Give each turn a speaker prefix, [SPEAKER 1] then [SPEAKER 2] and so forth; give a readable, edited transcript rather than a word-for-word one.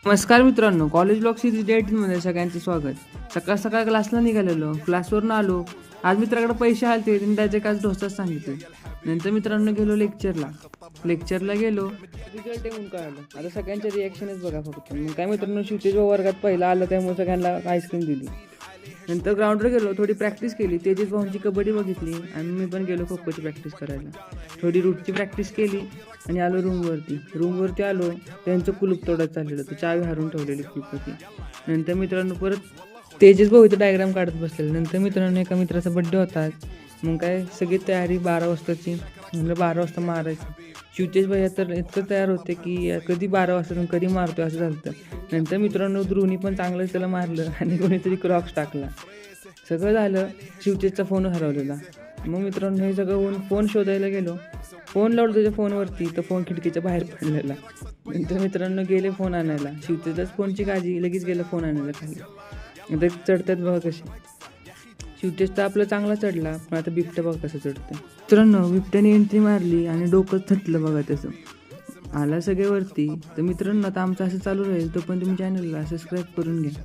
[SPEAKER 1] नमस्कार मित्रांनो, college blog series 18मध्ये सगळ्यांचे स्वागत. सकाळ सकाळ क्लासला निघालेलो, क्लासवरून आलो. आज मित्राकडे पैसे आलते, त्यांनी त्याचे काय ढोसाच सांगितले. नंतर मित्रांनो गेलो लेक्चरला गेलो. रिझल्ट येऊन कळालं. आता सगळ्यांचे रिॲक्शनच बघा फक्त. मग काय मित्रांनो, शिवतेज वर्गात पहिला आलं, त्यामुळे सगळ्यांना आईस्क्रीम दिली. नंतर ग्राउंडवर गेलो, थोडी प्रॅक्टिस केली. तेजस भाऊंची कबड्डी बघितली आणि मी पण गेलो खो खोची प्रॅक्टिस करायला. थोडी रूटची प्रॅक्टिस केली आणि आलो रूमवरती आलो. त्यांचं कुलूप तोडत चाललेलं होतं, चावी हारून ठेवलेली कुलूपवरती. नंतर मित्रांनो परत तेजस भाऊ इथं डायग्राम काढत बसलेलं. नंतर मित्रांनो एका मित्राचा बड्डे होता. मग काय सगळी तयारी 12 वाजताची. म्हणलं 12 वाजता मारायचं. शिवतेज भैया तर इतकं तयार होते की कधी 12 वाजता कधी मारतो असं झालं. नंतर मित्रांनो ध्रुवनी पण चांगलं त्याला मारलं आणि कोणीतरी क्रॉक्स टाकला. सगळं झालं. शिवतेजचा फोन हरवलेला. मग मित्रांनो हे सगळं होऊन फोन शोधायला गेलो. फोन लावलो त्याच्या फोनवरती, तर फोन खिडकीच्या बाहेर पडलेला. नंतर मित्रांनो गेले फोन आणायला. शिवतेजच फोनची काळजी, लगेच गेलं फोन आणायला खाली. आता चढतात बघा कसे. शिवतेज तर आपलं चांगला चढला, पण आता बिबट्या बघा कसं चढतं. मित्रांनो बिबट्याने एंट्री मारली आणि डोकं थटलं बघा त्याचं. आला सगळे वरती. तर मित्रांनो आता आमचं असं चालू राहील, तो पण तुम्ही चॅनलला सबस्क्राईब करून घ्या.